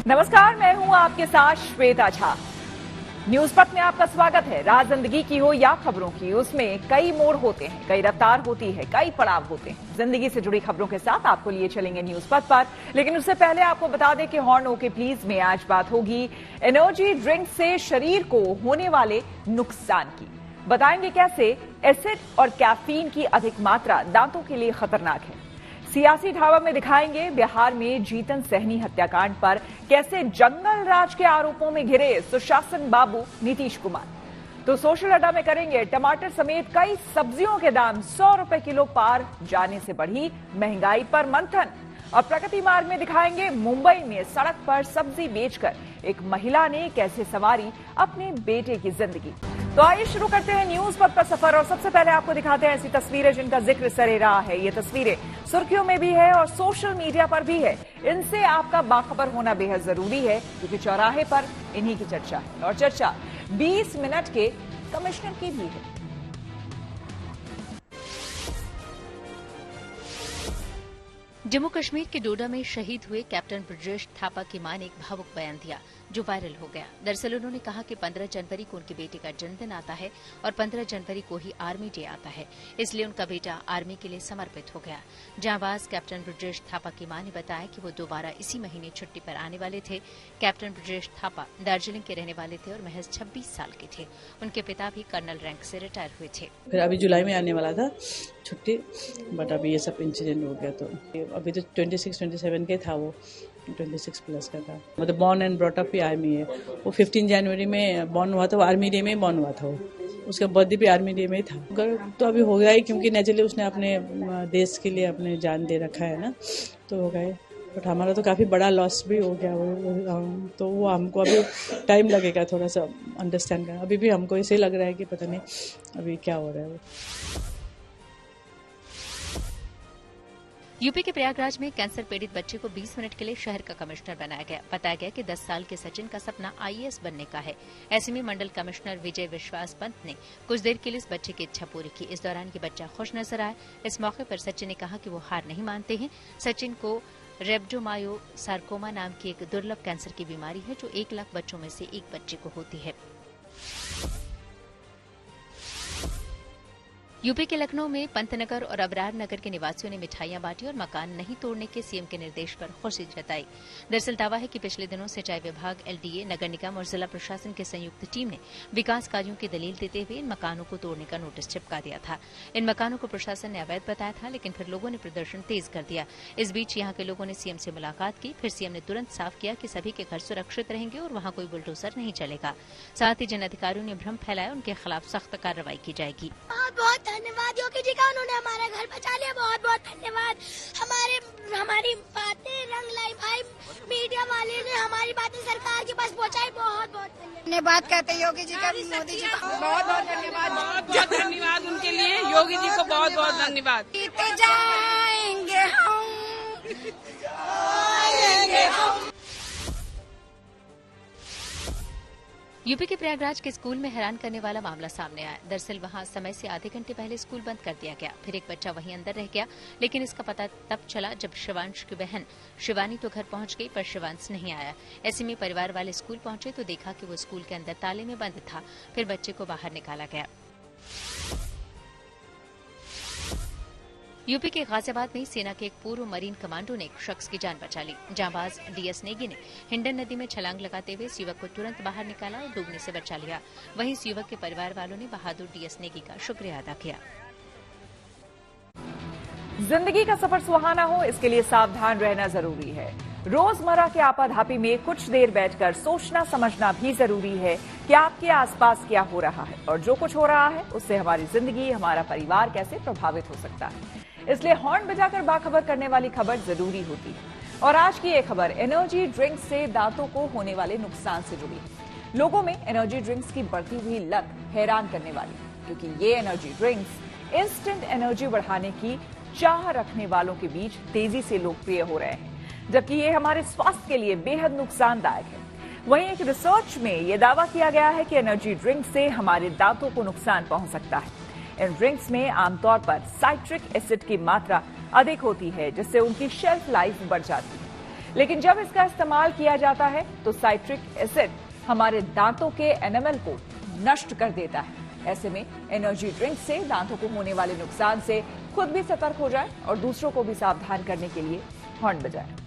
नमस्कार, मैं हूं आपके साथ श्वेता झा। न्यूज पथ में आपका स्वागत है। राह जिंदगी की हो या खबरों की, उसमें कई मोड़ होते हैं, कई रफ्तार होती है, कई पड़ाव होते हैं। जिंदगी से जुड़ी खबरों के साथ आपको लिए चलेंगे न्यूज पथ पर, लेकिन उससे पहले आपको बता दें कि हॉर्न ओके प्लीज में आज बात होगी एनर्जी ड्रिंक से शरीर को होने वाले नुकसान की। बताएंगे कैसे एसिड और कैफीन की अधिक मात्रा दांतों के लिए खतरनाक है। सियासी ढाबा में दिखाएंगे बिहार में जीतन सहनी हत्याकांड पर कैसे जंगल राज के आरोपों में घिरे सुशासन बाबू नीतीश कुमार। तो सोशल अड्डा में करेंगे टमाटर समेत कई सब्जियों के दाम 100 रुपए किलो पार जाने से बढ़ी महंगाई पर मंथन। और प्रगति मार्ग में दिखाएंगे मुंबई में सड़क पर सब्जी बेचकर एक महिला ने कैसे संवारी अपने बेटे की जिंदगी। तो आइए शुरू करते हैं न्यूज पथ का सफर और सबसे पहले आपको दिखाते हैं ऐसी तस्वीरें जिनका जिक्र सरे रहा है। ये तस्वीरें सुर्खियों में भी है और सोशल मीडिया पर भी है। इनसे आपका बाखबर होना बेहद जरूरी है क्योंकि चौराहे पर इन्हीं की चर्चा है और चर्चा 20 मिनट के कमिश्नर की भी है। जम्मू कश्मीर के डोडा में शहीद हुए कैप्टन ब्रजेश थापा की मां ने एक भावुक बयान दिया जो वायरल हो गया। दरअसल उन्होंने कहा कि 15 जनवरी को उनके बेटे का जन्मदिन आता है और 15 जनवरी को ही आर्मी डे आता है, इसलिए उनका बेटा आर्मी के लिए समर्पित हो गया। जांबाज कैप्टन ब्रजेश थापा की मां ने बताया कि वो दोबारा इसी महीने छुट्टी पर आने वाले थे। कैप्टन ब्रजेश थापा दार्जिलिंग के रहने वाले थे और महज 26 साल के थे। उनके पिता भी कर्नल रैंक से रिटायर हुए थे। फिर अभी जुलाई में आने वाला था छुट्टी, बट अभी ये सब इंसिडेंट हो गया तो अभी तो 26-27 के था, वो 26 प्लस का था। मतलब बॉर्न एंड ब्रॉट अप भी आर्मी है। वो 15 जनवरी में बॉर्न हुआ था, वो आर्मी डे में बॉर्न हुआ था। वो उसका बर्थडे भी आर्मी डे में था। तो अभी हो गया ही क्योंकि नेचुरली उसने अपने देश के लिए अपने जान दे रखा है ना, तो हो गए। बट हमारा तो काफ़ी बड़ा लॉस भी हो गया वो, तो वो हमको अभी टाइम लगेगा थोड़ा सा अंडरस्टैंड करना। अभी भी हमको ऐसे लग रहा है कि पता नहीं अभी क्या हो रहा है। यूपी के प्रयागराज में कैंसर पीड़ित बच्चे को 20 मिनट के लिए शहर का कमिश्नर बनाया गया। बताया गया कि 10 साल के सचिन का सपना आईएएस बनने का है। ऐसे में मंडल कमिश्नर विजय विश्वास पंत ने कुछ देर के लिए इस बच्चे की इच्छा पूरी की। इस दौरान ये बच्चा खुश नजर आया। इस मौके पर सचिन ने कहा कि वो हार नहीं मानते हैं। सचिन को रेब्डोमायोसार्कोमा नाम की एक दुर्लभ कैंसर की बीमारी है जो 1 लाख बच्चों में से एक बच्चे को होती है। यूपी के लखनऊ में पंतनगर और अबरार नगर के निवासियों ने मिठाइयां बांटी और मकान नहीं तोड़ने के सीएम के निर्देश पर खुशी जताई। दरअसल दावा है कि पिछले दिनों सिंचाई विभाग, एलडीए, नगर निगम और जिला प्रशासन की संयुक्त टीम ने विकास कार्यों की दलील देते हुए इन मकानों को तोड़ने का नोटिस चिपका दिया था। इन मकानों को प्रशासन ने अवैध बताया था, लेकिन फिर लोगों ने प्रदर्शन तेज कर दिया। इस बीच यहाँ के लोगों ने सीएम से मुलाकात की। फिर सीएम ने तुरंत साफ किया कि सभी के घर सुरक्षित रहेंगे और वहाँ कोई बुलडोजर नहीं चलेगा। साथ ही जिन अधिकारियों ने भ्रम फैलाया उनके खिलाफ सख्त कार्रवाई की जाएगी। बहुत धन्यवाद योगी जी का, उन्होंने हमारा घर बचा लिया। बहुत बहुत धन्यवाद। हमारी बातें रंग लाई भाई, मीडिया वाले ने हमारी बातें सरकार के पास पहुंचाई। बहुत बहुत धन्यवाद कहते योगी जी का, मोदी जी का बहुत बहुत धन्यवाद। बहुत धन्यवाद उनके लिए, योगी जी को बहुत बहुत धन्यवाद। जीते जाएंगे हम। यूपी के प्रयागराज के स्कूल में हैरान करने वाला मामला सामने आया। दरअसल वहां समय से आधे घंटे पहले स्कूल बंद कर दिया गया। फिर एक बच्चा वहीं अंदर रह गया, लेकिन इसका पता तब चला जब शिवांश की बहन शिवानी तो घर पहुंच गई पर शिवांश नहीं आया। ऐसे में परिवार वाले स्कूल पहुंचे तो देखा कि वो स्कूल के अंदर ताले में बंद था। फिर बच्चे को बाहर निकाला गया। यूपी के गाजियाबाद में सेना के एक पूर्व मरीन कमांडो ने एक शख्स की जान बचा ली। जांबाज डीएस नेगी ने हिंडन नदी में छलांग लगाते हुए इस युवक को तुरंत बाहर निकाला और डूबने से बचा लिया। वहीं इस युवक के परिवार वालों ने बहादुर डीएस नेगी का शुक्रिया अदा किया। जिंदगी का सफर सुहाना हो, इसके लिए सावधान रहना जरूरी है। रोजमर्रा के आपाधापी में कुछ देर बैठकर सोचना समझना भी जरूरी है कि आपके आसपास क्या हो रहा है और जो कुछ हो रहा है उससे हमारी जिंदगी, हमारा परिवार कैसे प्रभावित हो सकता है। इसलिए हॉर्न बजाकर बाखबर करने वाली खबर जरूरी होती है। और आज की ये खबर एनर्जी ड्रिंक्स से दांतों को होने वाले नुकसान से जुड़ी है। लोगों में एनर्जी ड्रिंक्स की बढ़ती हुई लत हैरान करने वाली है, क्योंकि ये एनर्जी ड्रिंक्स इंस्टेंट एनर्जी बढ़ाने की चाह रखने वालों के बीच तेजी से लोकप्रिय हो रहे हैं, जबकि ये हमारे स्वास्थ्य के लिए बेहद नुकसानदायक है। वहीं एक रिसर्च में यह दावा किया गया है कि एनर्जी ड्रिंक से हमारे दांतों को नुकसान पहुंच सकता है। इन ड्रिंक्स में आमतौर पर साइट्रिक एसिड की मात्रा अधिक होती है, जिससे उनकी शेल्फ लाइफ बढ़ जाती है। लेकिन जब इसका इस्तेमाल किया जाता है तो साइट्रिक एसिड हमारे दांतों के एनामल को नष्ट कर देता है। ऐसे में एनर्जी ड्रिंक से दांतों को होने वाले नुकसान से खुद भी सतर्क हो जाए और दूसरों को भी सावधान करने के लिए हॉर्न बजाए।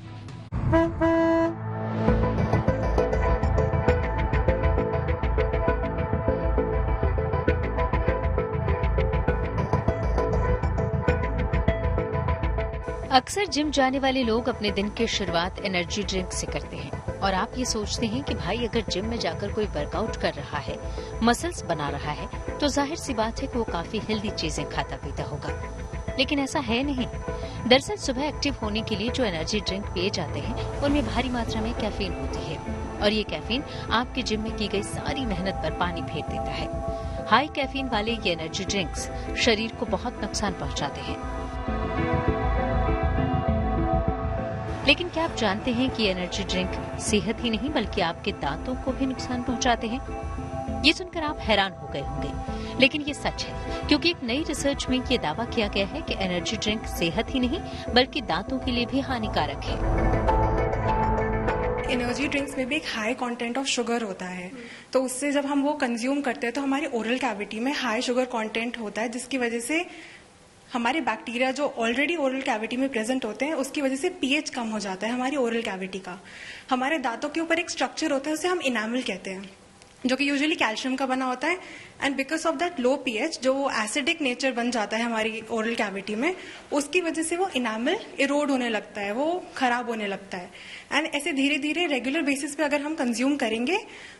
अक्सर जिम जाने वाले लोग अपने दिन की शुरुआत एनर्जी ड्रिंक से करते हैं और आप ये सोचते हैं कि भाई अगर जिम में जाकर कोई वर्कआउट कर रहा है, मसल्स बना रहा है, तो जाहिर सी बात है कि वो काफी हेल्दी चीजें खाता पीता होगा। लेकिन ऐसा है नहीं। दरअसल सुबह एक्टिव होने के लिए जो एनर्जी ड्रिंक पिए जाते हैं उनमें भारी मात्रा में कैफीन होती है और ये कैफीन आपके जिम में की गई सारी मेहनत पर पानी फेर देता है। हाई कैफीन वाले ये एनर्जी ड्रिंक्स शरीर को बहुत नुकसान पहुंचाते हैं। लेकिन क्या आप जानते हैं कि एनर्जी ड्रिंक सेहत ही नहीं बल्कि आपके दांतों को भी नुकसान पहुंचाते हैं? ये सुनकर आप हैरान हो गए होंगे, लेकिन ये सच है क्योंकि एक नई रिसर्च में ये दावा किया गया है कि एनर्जी ड्रिंक सेहत ही नहीं बल्कि दांतों के लिए भी हानिकारक है। एनर्जी ड्रिंक्स में भी एक हाई कंटेंट ऑफ शुगर होता है, तो उससे जब हम वो कंज्यूम करते हैं तो हमारी ओरल कैविटी में हाई शुगर कंटेंट होता है, जिसकी वजह से हमारे बैक्टीरिया जो ऑलरेडी ओरल कैविटी में प्रेजेंट होते हैं उसकी वजह से पीएच कम हो जाता है हमारी ओरल कैविटी का। हमारे दांतों के ऊपर एक स्ट्रक्चर होता है उसे हम इनामल कहते हैं, जो कि यूजुअली कैल्शियम का बना होता है। And because of that low pH जो एसिडिक नेचर बन जाता है हमारी ओरल कैविटी में, उसकी वजह से वो इनामल इरोड होने लगता है, वो खराब होने लगता है। एंड ऐसे धीरे धीरे रेगुलर बेसिस पे अगर हम कंज्यूम करेंगे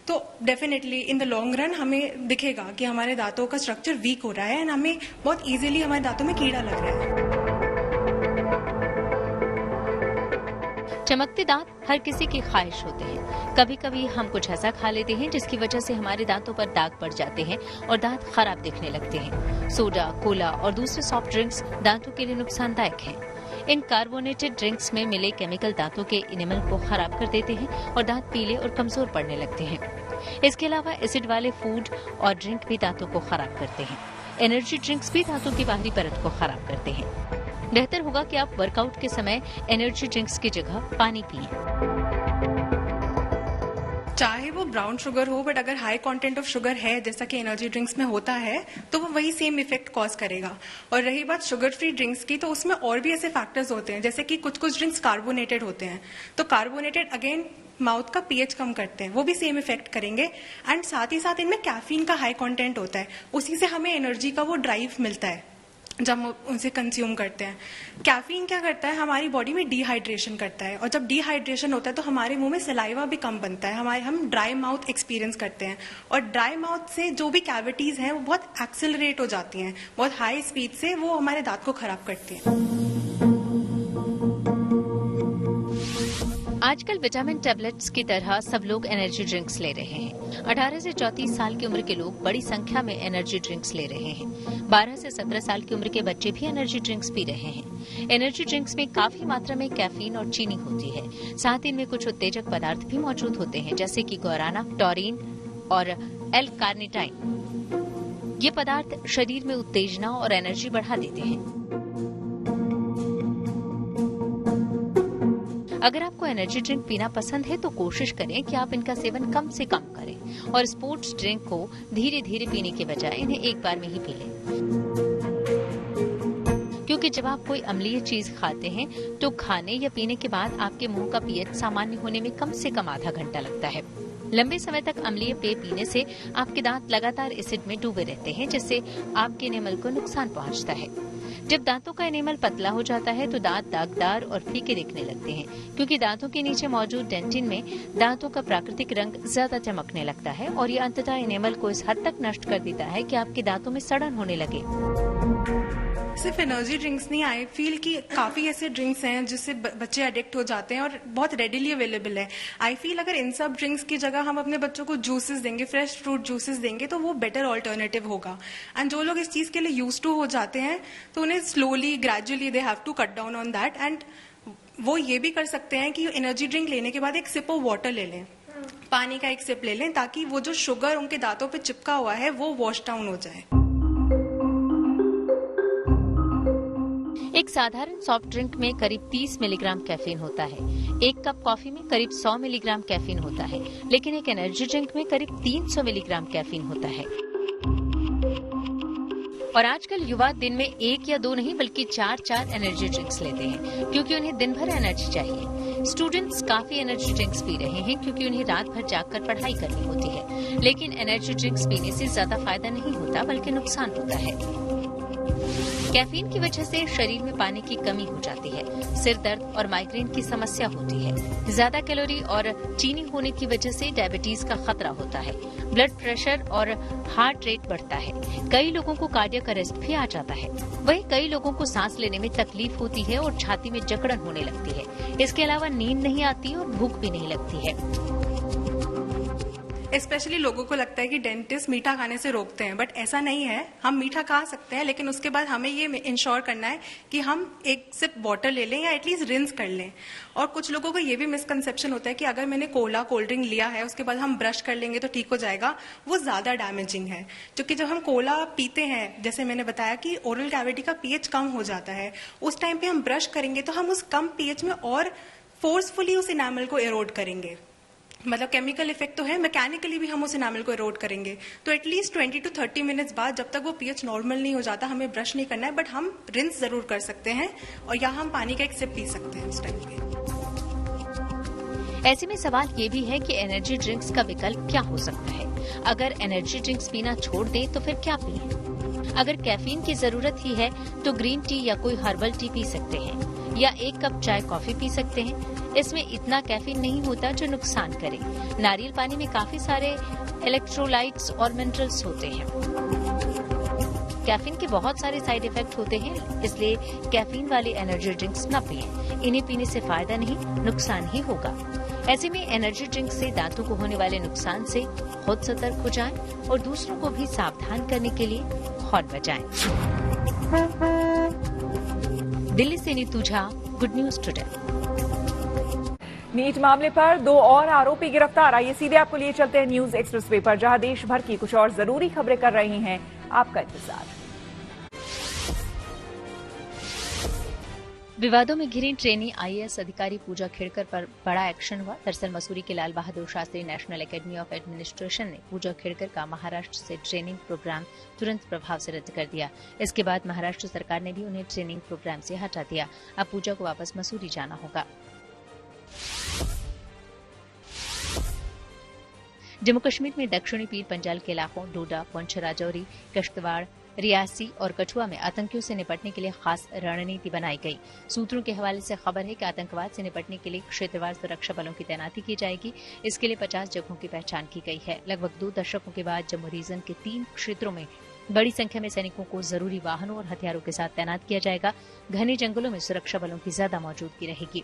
तो definitely in the long run हमें दिखेगा कि हमारे दांतों का स्ट्रक्चर वीक हो रहा है एंड हमें बहुत इजीली हमारे दांतों में कीड़ा लग रहा है। चमकते दांत हर किसी की ख्वाहिश होते हैं। कभी कभी हम कुछ ऐसा खा लेते हैं जिसकी वजह से हमारे दांतों पर दाग पड़ जाते हैं और दांत खराब दिखने लगते हैं। सोडा, कोला और दूसरे सॉफ्ट ड्रिंक्स दांतों के लिए नुकसानदायक हैं। इन कार्बोनेटेड ड्रिंक्स में मिले केमिकल दांतों के इनेमल को खराब कर देते हैं और दांत पीले और कमजोर पड़ने लगते हैं। इसके अलावा एसिड वाले फूड और ड्रिंक भी दांतों को खराब करते हैं। एनर्जी ड्रिंक्स भी दांतों की बाहरी परत को खराब करते हैं। बेहतर होगा कि आप वर्कआउट के समय एनर्जी ड्रिंक्स की जगह पानी पिएं। चाहे वो ब्राउन शुगर हो, बट अगर हाई कंटेंट ऑफ शुगर है जैसा कि एनर्जी ड्रिंक्स में होता है तो वो वही सेम इफेक्ट कॉज करेगा। और रही बात शुगर फ्री ड्रिंक्स की, तो उसमें और भी ऐसे फैक्टर्स होते हैं, जैसे कि कुछ कुछ ड्रिंक्स कार्बोनेटेड होते हैं, तो कार्बोनेटेड अगेन माउथ का पीएच कम करते हैं, वो भी सेम इफेक्ट करेंगे। एंड साथ ही साथ इनमें कैफीन का हाई कंटेंट होता है, उसी से हमें एनर्जी का वो ड्राइव मिलता है जब हम उनसे कंज्यूम करते हैं। कैफीन क्या करता है, हमारी बॉडी में डिहाइड्रेशन करता है, और जब डिहाइड्रेशन होता है तो हमारे मुंह में सलाइवा भी कम बनता है, हम ड्राई माउथ एक्सपीरियंस करते हैं। और ड्राई माउथ से जो भी कैविटीज हैं वो बहुत एक्सेलरेट हो जाती हैं, बहुत हाई स्पीड से वो हमारे दांत को खराब करती हैं। आजकल विटामिन टैबलेट्स की तरह सब लोग एनर्जी ड्रिंक्स ले रहे हैं। 18 से 34 साल की उम्र के लोग बड़ी संख्या में एनर्जी ड्रिंक्स ले रहे हैं। 12 से 17 साल की उम्र के बच्चे भी एनर्जी ड्रिंक्स पी रहे हैं। एनर्जी ड्रिंक्स में काफी मात्रा में कैफीन और चीनी होती है। साथ ही इनमें कुछ उत्तेजक पदार्थ भी मौजूद होते हैं, जैसे कि गुआराना, टॉरिन और एल-कार्निटाइन। ये पदार्थ शरीर में उत्तेजना और एनर्जी बढ़ा देते हैं। अगर आपको एनर्जी ड्रिंक पीना पसंद है तो कोशिश करें कि आप इनका सेवन कम से कम करें और स्पोर्ट्स ड्रिंक को धीरे धीरे पीने के बजाय इन्हें एक बार में ही पी लें। क्योंकि जब आप कोई अम्लीय चीज खाते हैं तो खाने या पीने के बाद आपके मुंह का पीएच सामान्य होने में कम से कम आधा घंटा लगता है। लंबे समय तक अम्लीय पेय पीने से आपके दांत लगातार एसिड में डूबे रहते हैं, जिससे आपके एनेमल को नुकसान पहुंचता है। जब दांतों का एनेमल पतला हो जाता है तो दांत दागदार और फीके दिखने लगते हैं, क्योंकि दांतों के नीचे मौजूद डेंटिन में दांतों का प्राकृतिक रंग ज्यादा चमकने लगता है और ये अंततः एनेमल को इस हद तक नष्ट कर देता है कि आपके दांतों में सड़न होने लगे। सिर्फ एनर्जी ड्रिंक्स नहीं, आई फील कि काफी ऐसे ड्रिंक्स हैं जिससे बच्चे एडिक्ट हो जाते हैं और बहुत रेडिली अवेलेबल है। आई फील अगर इन सब ड्रिंक्स की जगह हम अपने बच्चों को जूसेस देंगे, फ्रेश फ्रूट जूसेस देंगे, तो वो बेटर ऑल्टरनेटिव होगा। एंड जो लोग इस चीज के लिए यूज टू हो जाते हैं तो उन्हें slowly gradually they have to cut down on that. And वो ये भी कर सकते हैं कि एनर्जी ड्रिंक लेने के बाद एक सिप ऑफ वाटर ले लें, पानी का एक सिप ले लें, ताकि वो जो शुगर उनके दांतों पे चिपका हुआ है वो वॉश डाउन हो जाए। एक साधारण सॉफ्ट ड्रिंक में करीब 30 मिलीग्राम कैफीन होता है। एक कप कॉफी में करीब 100 मिलीग्राम कैफीन होता है, लेकिन एक एनर्जी ड्रिंक में करीब 300 मिलीग्राम कैफीन होता है। और आजकल युवा दिन में 1 या 2 नहीं बल्कि 4-4 एनर्जी ड्रिंक्स लेते हैं, क्योंकि उन्हें दिन भर एनर्जी चाहिए। स्टूडेंट्स काफी एनर्जी ड्रिंक्स पी रहे हैं क्योंकि उन्हें रात भर जागकर पढ़ाई करनी होती है, लेकिन एनर्जी ड्रिंक्स पीने से ज्यादा फायदा नहीं होता बल्कि नुकसान होता है। कैफीन की वजह से शरीर में पानी की कमी हो जाती है, सिर दर्द और माइग्रेन की समस्या होती है। ज्यादा कैलोरी और चीनी होने की वजह से डायबिटीज का खतरा होता है, ब्लड प्रेशर और हार्ट रेट बढ़ता है। कई लोगों को कार्डियक अरेस्ट भी आ जाता है। वहीं कई लोगों को सांस लेने में तकलीफ होती है और छाती में जकड़न होने लगती है। इसके अलावा नींद नहीं आती और भूख भी नहीं लगती है। स्पेशली लोगों को लगता है कि डेंटिस्ट मीठा खाने से रोकते हैं, बट ऐसा नहीं है। हम मीठा खा सकते हैं, लेकिन उसके बाद हमें ये इंश्योर करना है कि हम एक सिप वाटर ले लें या एटलीस्ट रिंस कर लें। और कुछ लोगों को ये भी मिसकंसेप्शन होता है कि अगर मैंने कोला कोल्ड ड्रिंक लिया है उसके बाद हम ब्रश कर लेंगे तो ठीक हो जाएगा। वो ज्यादा डैमेजिंग है, क्योंकि जब हम कोला पीते हैं, जैसे मैंने बताया कि ओरल कैविटी का पीएच कम हो जाता है, उस टाइम पे हम ब्रश करेंगे तो हम उस कम पीएच में और फोर्सफुली उस इनामल को एरोड करेंगे। मतलब केमिकल इफेक्ट तो है, मैकेनिकली भी हम उस इनामल को एरोड करेंगे। तो एटलीस्ट 20 to 30 मिनट्स बाद, जब तक वो पीएच नॉर्मल नहीं हो जाता, हमें ब्रश नहीं करना है, बट हम रिंस जरूर कर सकते हैं और या हम पानी का एक सिप पी सकते हैं उस टाइम पे। ऐसे में सवाल ये भी है कि एनर्जी ड्रिंक्स का विकल्प क्या हो सकता है। अगर एनर्जी ड्रिंक्स पीना छोड़ दें तो फिर क्या पिएं? अगर कैफीन की जरूरत ही है तो ग्रीन टी या कोई हर्बल टी पी सकते हैं, या 1 कप चाय कॉफी पी सकते हैं। इसमें इतना कैफीन नहीं होता जो नुकसान करे। नारियल पानी में काफी सारे इलेक्ट्रोलाइट्स और मिनरल्स होते हैं। कैफीन के बहुत सारे साइड इफेक्ट होते हैं, इसलिए कैफीन वाले एनर्जी ड्रिंक्स न पिएं। इन्हें पीने से फायदा नहीं, नुकसान ही होगा। ऐसे में एनर्जी ड्रिंक से दांतों को होने वाले नुकसान से खुद सतर्क हो जाएं और दूसरों को भी सावधान करने के लिए हॉर्न बजाएं। दिल्ली से Neetu Jha, good news today. NEET मामले पर 2 और आरोपी गिरफ्तार। आइए सीधे आपको लिए चलते हैं न्यूज एक्सप्रेस वे पर, जहां देश भर की कुछ और जरूरी खबरें कर रही हैं आपका इंतजार। विवादों में घिरी ट्रेनी आईएएस अधिकारी पूजा खेड़कर पर बड़ा एक्शन हुआ। दरअसल मसूरी के Lal Bahadur Shastri national academy of administration ने पूजा खेड़कर का महाराष्ट्र से ट्रेनिंग प्रोग्राम तुरंत प्रभाव से रद्द कर दिया। इसके बाद महाराष्ट्र सरकार ने भी उन्हें ट्रेनिंग प्रोग्राम से हटा दिया। अब पूजा को वापस मसूरी जाना होगा। जम्मू कश्मीर में दक्षिणी पीर पंजाल के इलाकों डोडा, पुंछ, राजौरी, किश्तवाड़, रियासी और कठुआ में आतंकियों से निपटने के लिए खास रणनीति बनाई गई। सूत्रों के हवाले से खबर है कि आतंकवाद से निपटने के लिए क्षेत्रवार सुरक्षा बलों की तैनाती की जाएगी। इसके लिए 50 जगहों की पहचान की गई है। लगभग 2 दशकों के बाद जम्मू रीजन के 3 क्षेत्रों में बड़ी संख्या में सैनिकों को जरूरी वाहनों और हथियारों के साथ तैनात किया जाएगा। घने जंगलों में सुरक्षा बलों की ज्यादा मौजूदगी रहेगी।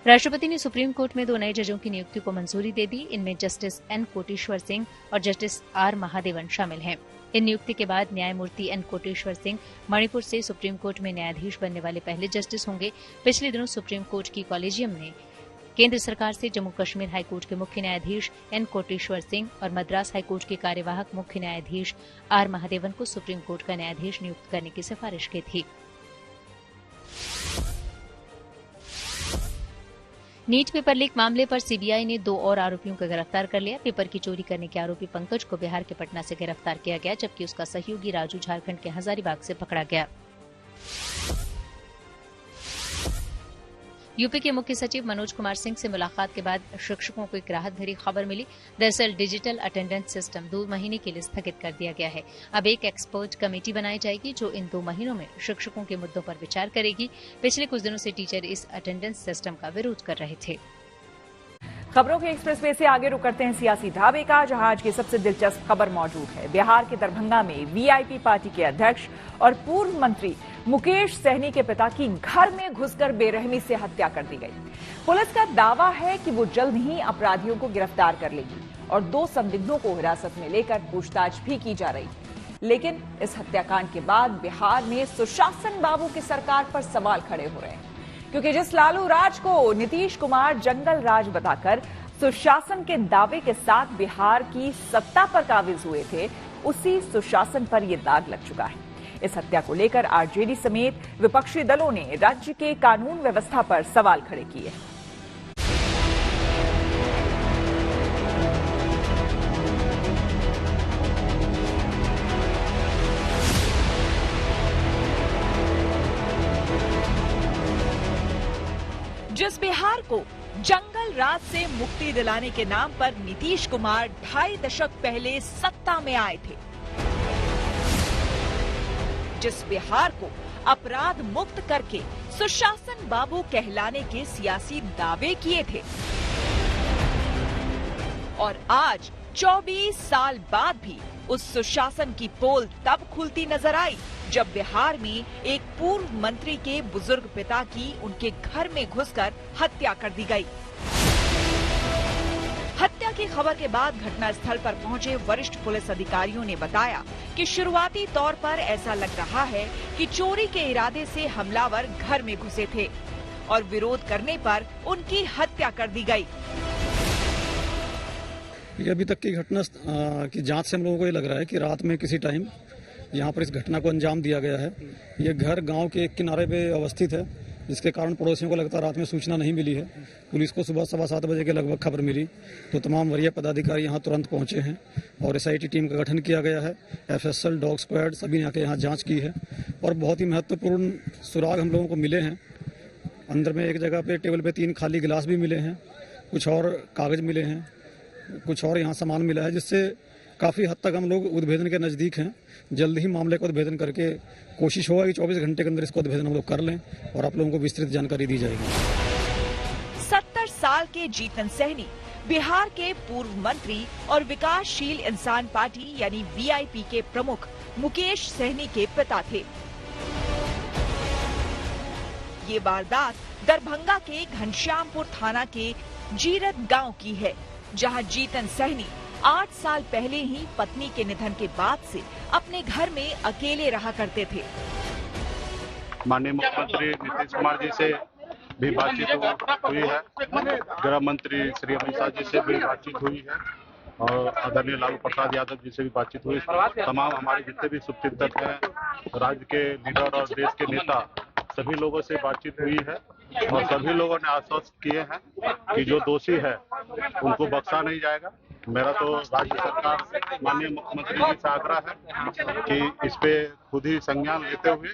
राष्ट्रपति ने सुप्रीम कोर्ट में 2 नए जजों की नियुक्ति को मंजूरी दे दी। इनमें जस्टिस एन कोटेश्वर सिंह और जस्टिस आर महादेवन शामिल हैं। इन नियुक्ति के बाद न्यायमूर्ति एन कोटेश्वर सिंह मणिपुर से सुप्रीम कोर्ट में न्यायाधीश बनने वाले पहले जस्टिस होंगे। पिछले दिनों सुप्रीम कोर्ट की कॉलेजियम ने केंद्र सरकार से जम्मू कश्मीर हाईकोर्ट के मुख्य न्यायाधीश एन कोटेश्वर सिंह और मद्रास हाईकोर्ट के कार्यवाहक मुख्य न्यायाधीश आर महादेवन को सुप्रीम कोर्ट का न्यायाधीश नियुक्त करने की सिफारिश की थी। नीट पेपर लीक मामले पर सीबीआई ने 2 और आरोपियों को गिरफ्तार कर लिया। पेपर की चोरी करने के आरोपी पंकज को बिहार के पटना से गिरफ्तार किया गया, जबकि उसका सहयोगी राजू झारखंड के हजारीबाग से पकड़ा गया। यूपी के मुख्य सचिव मनोज कुमार सिंह से मुलाकात के बाद शिक्षकों को एक राहत भरी खबर मिली। दरअसल डिजिटल अटेंडेंस सिस्टम 2 महीने के लिए स्थगित कर दिया गया है। अब एक एक्सपर्ट कमेटी बनाई जाएगी जो इन 2 महीनों में शिक्षकों के मुद्दों पर विचार करेगी। पिछले कुछ दिनों से टीचर इस अटेंडेंस सिस्टम का विरोध कर रहे थे। खबरों के एक्सप्रेसवे से आगे रुक करते हैं सियासी ढाबे का, जहां आज की सबसे दिलचस्प खबर मौजूद है। बिहार के दरभंगा में वीआईपी पार्टी के अध्यक्ष और पूर्व मंत्री मुकेश सहनी के पिता की घर में घुसकर बेरहमी से हत्या कर दी गई। पुलिस का दावा है कि वो जल्द ही अपराधियों को गिरफ्तार कर लेगी और 2 संदिग्धों को हिरासत में लेकर पूछताछ भी की जा रही। लेकिन इस हत्याकांड के बाद बिहार में सुशासन बाबू की सरकार पर सवाल खड़े हो रहे हैं, क्योंकि जिस लालू राज को नीतीश कुमार जंगल राज बताकर सुशासन के दावे के साथ बिहार की सत्ता पर काबिज हुए थे, उसी सुशासन पर यह दाग लग चुका है। इस हत्या को लेकर आरजेडी समेत विपक्षी दलों ने राज्य के कानून व्यवस्था पर सवाल खड़े किए। जिस बिहार को जंगल राज से मुक्ति दिलाने के नाम पर नीतीश कुमार 2.5 दशक पहले सत्ता में आए थे, जिस बिहार को अपराध मुक्त करके सुशासन बाबू कहलाने के सियासी दावे किए थे, और आज 24 साल बाद भी उस सुशासन की पोल तब खुलती नजर आई जब बिहार में एक पूर्व मंत्री के बुजुर्ग पिता की उनके घर में घुसकर हत्या कर दी गई। हत्या की खबर के बाद घटनास्थल पर पहुंचे वरिष्ठ पुलिस अधिकारियों ने बताया कि शुरुआती तौर पर ऐसा लग रहा है कि चोरी के इरादे से हमलावर घर में घुसे थे और विरोध करने पर उनकी हत्या कर दी गई। अभी तक की घटना की जांच से हम लोगों को ये लग रहा है कि रात में किसी टाइम यहाँ पर इस घटना को अंजाम दिया गया है। ये घर गांव के एक किनारे पे अवस्थित है, जिसके कारण पड़ोसियों को लगता रात में सूचना नहीं मिली है। पुलिस को सुबह 7:15 बजे के लगभग खबर मिली तो तमाम वरीय पदाधिकारी यहाँ तुरंत पहुंचे हैं और SIT टीम का गठन किया गया है। FSL, डॉग स्क्वाड सभी ने आके यहाँ जाँच की है और बहुत ही महत्वपूर्ण सुराग हम लोगों को मिले हैं। अंदर में एक जगह पे टेबल पे 3 खाली गिलास भी मिले हैं, कुछ और कागज मिले हैं, कुछ और यहाँ सामान मिला है, जिससे काफी हद तक हम लोग उद्भेदन के नजदीक हैं। जल्द ही मामले को उद्भेदन करके कोशिश होगा कि 24 घंटे के अंदर इसको उद्भेदन हम लोग कर लें और आप लोगों को विस्तृत जानकारी दी जाएगी। 70 साल के जीतन सहनी बिहार के पूर्व मंत्री और विकासशील इंसान पार्टी यानी VIP के प्रमुख मुकेश सहनी के पिता थे। ये वारदात दरभंगा के घनश्यामपुर थाना के जीरत गांव की है, जहां जीतन सहनी 8 साल पहले ही पत्नी के निधन के बाद से अपने घर में अकेले रहा करते थे। माननीय मुख्यमंत्री नीतीश कुमार जी से भी बातचीत हुई है, गृह मंत्री श्री अमित शाह जी से भी बातचीत हुई है और आदरणीय लालू प्रसाद यादव जी से भी बातचीत हुई। तमाम हमारे जितने भी शुभचिंतक हैं, राज्य के लीडर और देश के नेता, सभी लोगों से बातचीत हुई है और सभी लोगों ने आश्वस्त किए हैं कि जो दोषी है उनको बख्शा नहीं जाएगा। मेरा तो राज्य सरकार माननीय मुख्यमंत्री जी से आग्रह है कि इस पे खुद ही संज्ञान लेते हुए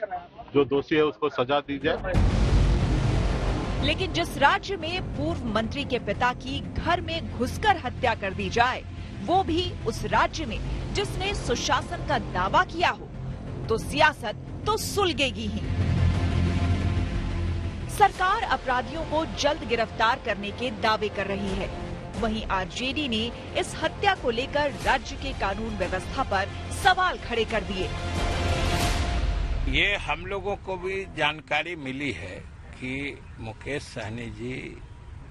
जो दोषी है उसको सजा दी जाए। लेकिन जिस राज्य में पूर्व मंत्री के पिता की घर में घुसकर हत्या कर दी जाए, वो भी उस राज्य में जिसने सुशासन का दावा किया हो, तो सियासत तो सुलगेगी ही। सरकार अपराधियों को जल्द गिरफ्तार करने के दावे कर रही है, वहीं आरजेडी ने इस हत्या को लेकर राज्य के कानून व्यवस्था पर सवाल खड़े कर दिए। ये हम लोगों को भी जानकारी मिली है कि मुकेश सहनी जी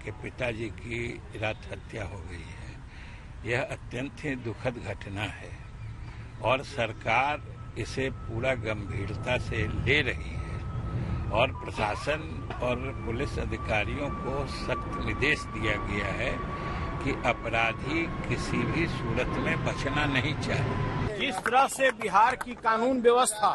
के पिताजी की रात हत्या हो गई है। यह अत्यंत ही दुखद घटना है और सरकार इसे पूरा गंभीरता से ले रही है और प्रशासन और पुलिस अधिकारियों को सख्त निर्देश दिया गया है कि अपराधी किसी भी सूरत में बचना नहीं चाहिए। जिस तरह से बिहार की कानून व्यवस्था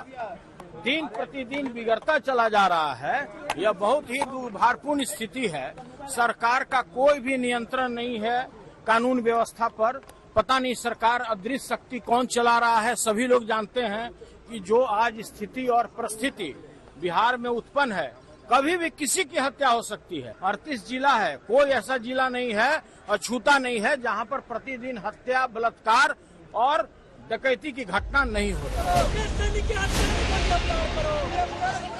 दिन प्रतिदिन बिगड़ता चला जा रहा है, यह बहुत ही दुर्भाग्यपूर्ण स्थिति है। सरकार का कोई भी नियंत्रण नहीं है कानून व्यवस्था पर। पता नहीं सरकार अदृश्य शक्ति कौन चला रहा है। सभी लोग जानते हैं कि जो आज स्थिति और परिस्थिति बिहार में उत्पन्न है, कभी भी किसी की हत्या हो सकती है। 38 जिला है, कोई ऐसा जिला नहीं है और छूता नहीं है जहां पर प्रतिदिन हत्या, बलात्कार और डकैती की घटना नहीं होती।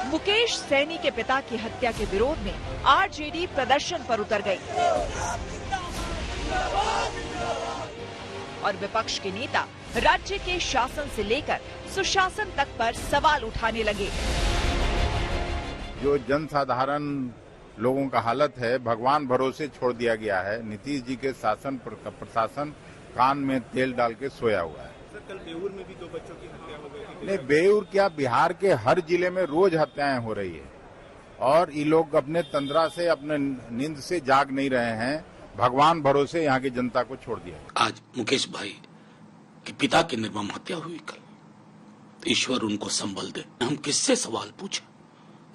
मुकेश सहनी के पिता की हत्या के विरोध में आरजेडी प्रदर्शन पर उतर गई और विपक्ष के नेता राज्य के शासन से लेकर सुशासन तक पर सवाल उठाने लगे। जो जनसाधारण लोगों का हालत है, भगवान भरोसे छोड़ दिया गया है। नीतीश जी के शासन प्रशासन कान में तेल डाल के सोया हुआ है। सर, कल बेऊर में भी 2 बच्चों की हत्या हो गई। नहीं, बेऊर क्या, बिहार के हर जिले में रोज हत्याएं हो रही है और ये लोग अपने तंद्रा से, अपने नींद से जाग नहीं रहे हैं। भगवान भरोसे यहाँ की जनता को छोड़ दिया। आज मुकेश भाई के पिता की निर्मम हत्या हुई कल, ईश्वर उनको संभल दे। हम किससे सवाल पूछे?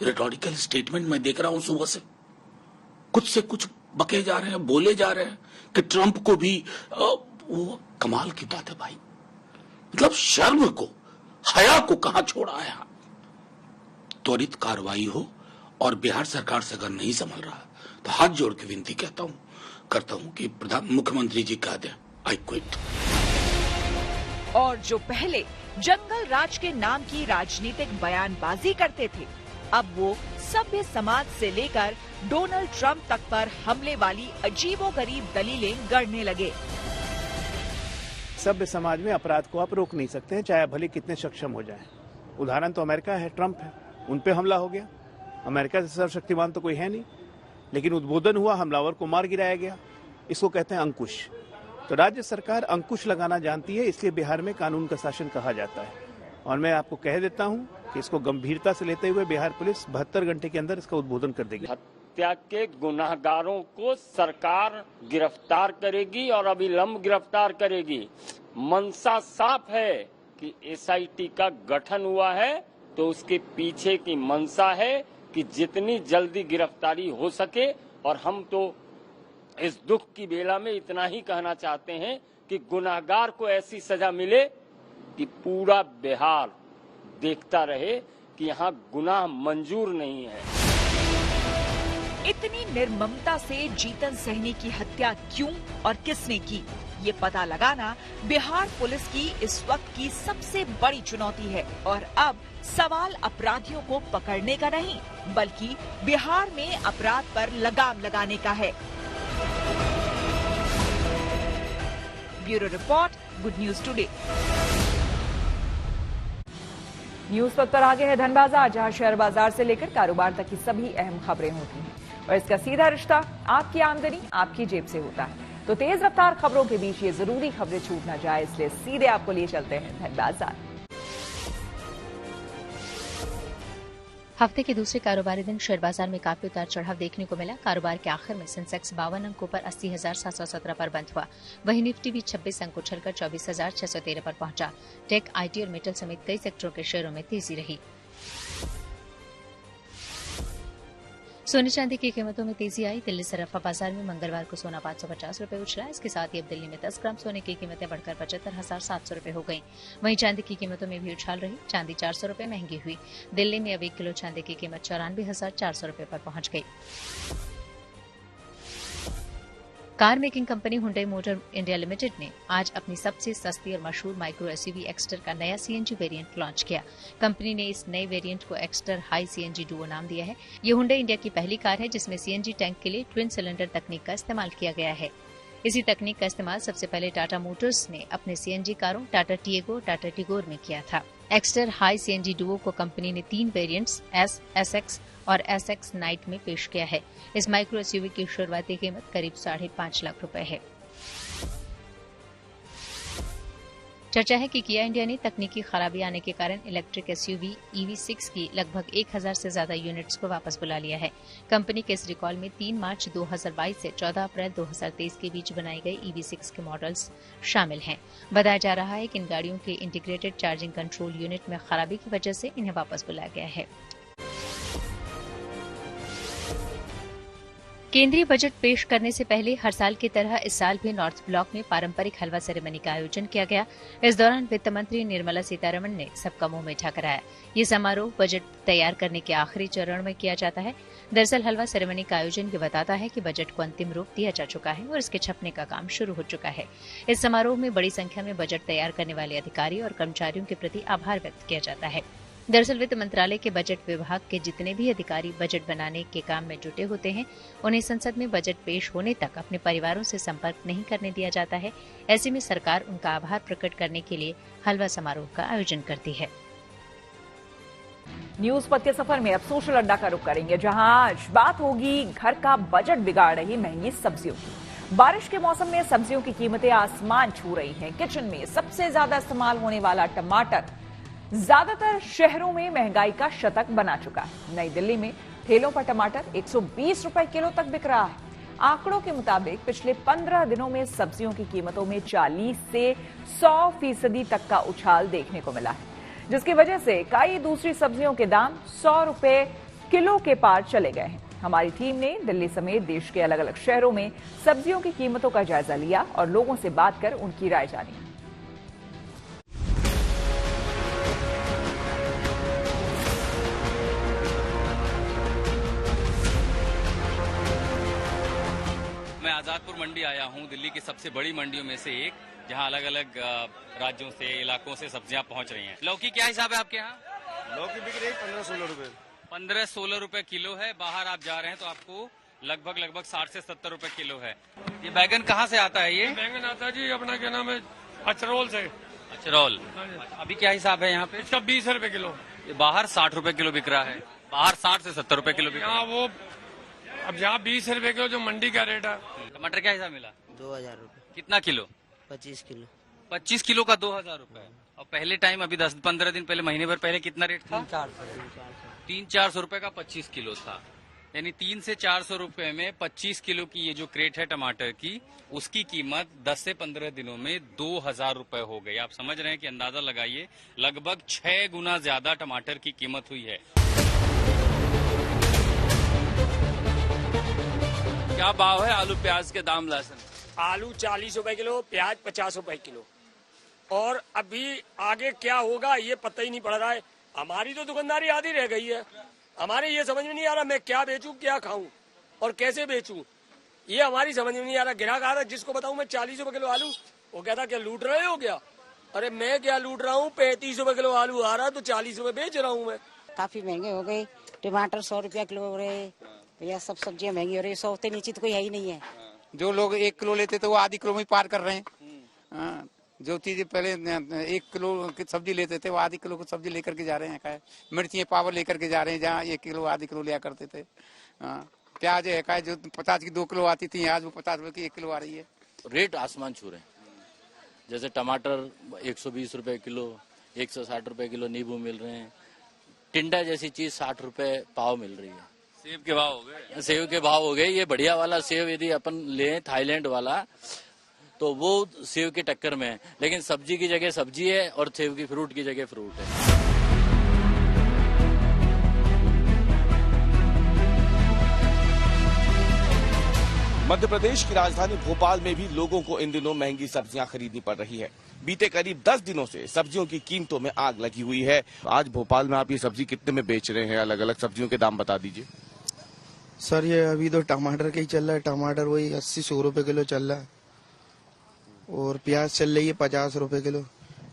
रिटोरिकल स्टेटमेंट मैं देख रहा हूं सुबह से, कुछ से कुछ बके जा रहे हैं, बोले जा रहे हैं कि ट्रंप को भी वो कमाल की बात है भाई। मतलब शर्म को, हया को कहां छोड़ा है? त्वरित कार्रवाई हो, और बिहार सरकार से अगर नहीं संभल रहा तो हाथ जोड़ के विनती करता हूं कि मुख्यमंत्री जी कह दें आई क्विट। और जो पहले जंगल राज के नाम की राजनीतिक बयानबाजी करते थे, अब वो सभ्य समाज से लेकर डोनाल्ड ट्रंप तक पर हमले वाली अजीबोगरीब दलीलें गढ़ने लगे। सभ्य समाज में अपराध को आप रोक नहीं सकते हैं, चाहे भले कितने सक्षम हो जाएं। उदाहरण तो अमेरिका है, ट्रंप है, उन पे हमला हो गया। अमेरिका से सर्वशक्तिमान तो कोई है नहीं, लेकिन उद्बोधन हुआ, हमलावर को मार गिराया गया। इसको कहते हैं अंकुश। तो राज्य सरकार अंकुश लगाना जानती है, इसलिए बिहार में कानून का शासन कहा जाता है। और मैं आपको कह देता हूं कि इसको गंभीरता से लेते हुए बिहार पुलिस 72 घंटे के अंदर इसका उद्बोधन कर देगी। हत्या के गुनाहगारों को सरकार गिरफ्तार करेगी और अविलंब गिरफ्तार करेगी। मंशा साफ है कि एसआईटी का गठन हुआ है, तो उसके पीछे की मंशा है कि जितनी जल्दी गिरफ्तारी हो सके। और हम तो इस दुख की बेला में इतना ही कहना चाहते हैं कि गुनाहगार को ऐसी सजा मिले कि पूरा बिहार देखता रहे कि यहाँ गुनाह मंजूर नहीं है। इतनी निर्ममता से जीतन सहनी की हत्या क्यों और किसने की, ये पता लगाना बिहार पुलिस की इस वक्त की सबसे बड़ी चुनौती है। और अब सवाल अपराधियों को पकड़ने का नहीं, बल्कि बिहार में अपराध पर लगाम लगाने का है। Bureau report, good news today. News पथ पर आगे है धन बाजार, जहां शेयर बाजार से लेकर कारोबार तक की सभी अहम खबरें होती हैं और इसका सीधा रिश्ता आपकी आमदनी आपकी जेब से होता है। तो तेज रफ्तार खबरों के बीच ये जरूरी खबरें छूट ना जाए, इसलिए सीधे आपको लिए चलते हैं धन बाजार। हफ्ते के दूसरे कारोबारी दिन शेयर बाजार में काफी उतार चढ़ाव देखने को मिला। कारोबार के आखिर में सेंसेक्स 52 अंकों पर 80,717 पर बंद हुआ। वहीं निफ्टी भी 26 अंक उछलकर 24,613 पर पहुंचा। टेक, आईटी और मेटल समेत कई सेक्टरों के शेयरों में तेजी रही। सोने चांदी की कीमतों में तेजी आई। दिल्ली सराफा बाजार में मंगलवार को सोना 550 रुपए उछला। इसके साथ ही अब दिल्ली में 10 ग्राम सोने की कीमतें बढ़कर 75,700 रुपए हो गईं। वहीं चांदी की कीमतों में भी उछाल रही। चांदी 400 रुपए महंगी हुई। दिल्ली में अब 1 किलो चांदी की कीमत 94,400 रुपए पर पहुंच गई। Car making company Hyundai motor India limited ने आज अपनी सबसे सस्ती और मशहूर माइक्रो एसयूवी एक्स्टर का नया सीएनजी वेरिएंट लॉन्च किया। कंपनी ने इस नए वेरिएंट को एक्स्टर हाई सीएनजी डुओ नाम दिया है। ये हुंडई इंडिया की पहली कार है जिसमें सीएनजी टैंक के लिए ट्विन सिलेंडर तकनीक का इस्तेमाल किया गया है। इसी तकनीक का इस्तेमाल सबसे पहले टाटा मोटर्स ने अपने सीएनजी कारों टाटा टिएगो, टाटा टिगोर में किया था। एक्स्टर हाई सीएनजी डुओ को कंपनी ने 3 वेरिएंट्स एस, एसएक्स और एसएक्स नाइट में पेश किया है। इस माइक्रो एसयूवी की शुरुआती कीमत करीब 5.5 लाख रुपए है। चर्चा है कि किया इंडिया ने तकनीकी खराबी आने के कारण इलेक्ट्रिक एसयूवी EV6 की लगभग 1000 से ज्यादा यूनिट्स को वापस बुला लिया है। कंपनी के इस रिकॉल में 3 मार्च 2022 से 14 अप्रैल 2023 के बीच बनाई गई EV6 के मॉडल्स शामिल हैं। बताया जा रहा है कि इन गाड़ियों के इंटीग्रेटेड चार्जिंग कंट्रोल यूनिट में खराबी की वजह से इन्हें वापस बुलाया गया है। केंद्रीय बजट पेश करने से पहले हर साल की तरह इस साल भी नॉर्थ ब्लॉक में पारंपरिक हलवा सेरेमनी का आयोजन किया गया। इस दौरान वित्त मंत्री निर्मला सीतारमण ने सबका मुंह मीठा कराया। ये समारोह बजट तैयार करने के आखिरी चरण में किया जाता है। दरअसल हलवा सेरेमनी का आयोजन ये बताता है कि बजट को अंतिम रूप दिया जा चुका है और इसके छपने का काम शुरू हो चुका है। इस समारोह में बड़ी संख्या में बजट तैयार करने वाले अधिकारी और कर्मचारियों के प्रति आभार व्यक्त किया जाता है। दरअसल वित्त मंत्रालय के बजट विभाग के जितने भी अधिकारी बजट बनाने के काम में जुटे होते हैं, उन्हें संसद में बजट पेश होने तक अपने परिवारों से संपर्क नहीं करने दिया जाता है। ऐसे में सरकार उनका आभार प्रकट करने के लिए हलवा समारोह का आयोजन करती है। न्यूज पथ के सफर में अब सोशल अड्डा का रुख करेंगे, जहां आज बात होगी घर का बजट बिगाड़ रही महंगी सब्जियों की। बारिश के मौसम में सब्जियों की कीमतें आसमान छू रही हैं। किचन में सबसे ज्यादा इस्तेमाल होने वाला टमाटर ज्यादातर शहरों में महंगाई का शतक बना चुका है। नई दिल्ली में ठेलों पर टमाटर 120 रुपए किलो तक बिक रहा है। आंकड़ों के मुताबिक पिछले 15 दिनों में सब्जियों की कीमतों में 40 से 100% तक का उछाल देखने को मिला है। जिसकी वजह से कई दूसरी सब्जियों के दाम 100 रुपए किलो के पार चले गए हैं। हमारी टीम ने दिल्ली समेत देश के अलग अलग शहरों में सब्जियों की कीमतों का जायजा लिया और लोगों से बात कर उनकी राय जानी। मैं आजादपुर मंडी आया हूं, दिल्ली की सबसे बड़ी मंडियों में से एक, जहां अलग अलग राज्यों से, इलाकों से सब्जियां पहुंच रही हैं। लौकी क्या हिसाब है आपके यहाँ? लौकी बिक रही 15-16 रुपए। 15-16 रुपए किलो है। बाहर आप जा रहे हैं तो आपको लगभग 60 से 70 रुपए किलो है। ये बैगन कहाँ से आता है? ये बैगन आता है जी अपना क्या नाम है, अचरौल से। अचरौल। अभी क्या हिसाब है यहाँ पे? इसका 20 रुपए किलो। ये बाहर 60 रुपए किलो बिक रहा है। बाहर 60 से 70 रुपए किलो बिक रहा है। वो अब यहाँ 20 रुपए किलो जो मंडी का रेट है। टमाटर क्या हिसाब मिला? 2000 रुपए। कितना किलो? 25 किलो। 25 किलो का 2000 रुपए। और पहले टाइम अभी 10-15 दिन पहले, महीने भर पहले कितना रेट था? 300-400 रुपए का 25 किलो था। यानी 300 से 400 रुपए में 25 किलो की ये जो क्रेट है टमाटर की, उसकी कीमत 10 से 15 दिनों में 2000 रुपए हो गई। आप समझ रहे हैं कि अंदाजा लगाइए, लगभग 6 गुना ज्यादा टमाटर की कीमत हुई है। क्या भाव है आलू प्याज के दाम? लहसुन आलू 40 रुपए किलो, प्याज 50 रुपए किलो। और अभी आगे क्या होगा ये पता ही नहीं पड़ रहा है। हमारी तो दुकानदारी आधी रह गई है। हमारे ये समझ में नहीं आ रहा मैं क्या बेचूं, क्या खाऊं और कैसे बेचूं, ये हमारी समझ में नहीं आ रहा। ग्राहक आ रहा, जिसको बताऊं मैं 40 रुपए किलो आलू, वो कहता क्या लूट रहे हो क्या? अरे मैं क्या लूट रहा हूँ, 35 रुपए किलो आलू आ रहा तो 40 रुपए बेच रहा हूँ मैं। काफी महंगे हो गए। टमाटर 100 रुपया किलो हो रहे, भैया सब सब्जियां महंगी हो रही है। 100 से नीचे तो कोई है ही नहीं है। जो लोग 1 किलो लेते थे वो आधी किलो में पार कर रहे हैं। जो चीजें पहले 1 किलो की सब्जी लेते थे वो आधी किलो की सब्जी लेकर के जा रहे हैं। मिर्ची पावर लेकर के जा रहे हैं, जहाँ 1 किलो आधी किलो लिया करते थे। प्याज है जो 50 की 2 किलो आती थी, आज वो 50 रुपए की 1 किलो आ रही है। रेट आसमान छू रहे हैं। जैसे टमाटर 120 रुपए किलो, 160 रुपए किलो नींबू मिल रहे हैं। टिंडा जैसी चीज 60 रुपए पाव मिल रही है। सेब के भाव हो गए? सेब के भाव हो गए। ये बढ़िया वाला सेब यदि अपन लें थाईलैंड वाला, तो वो सेब की टक्कर में है। लेकिन सब्जी की जगह सब्जी है और सेब की फ्रूट की जगह फ्रूट है। मध्य प्रदेश की राजधानी भोपाल में भी लोगों को इन दिनों महंगी सब्जियां खरीदनी पड़ रही है। बीते करीब 10 दिनों से सब्जियों की कीमतों में आग लगी हुई है। आज भोपाल में आप ये सब्जी कितने में बेच रहे हैं? अलग अलग सब्जियों के दाम बता दीजिए। सर ये अभी तो टमाटर का ही चल रहा है। टमाटर वही 80-100 रुपए किलो चल रहा है। और प्याज चल रही है 50 रुपए किलो,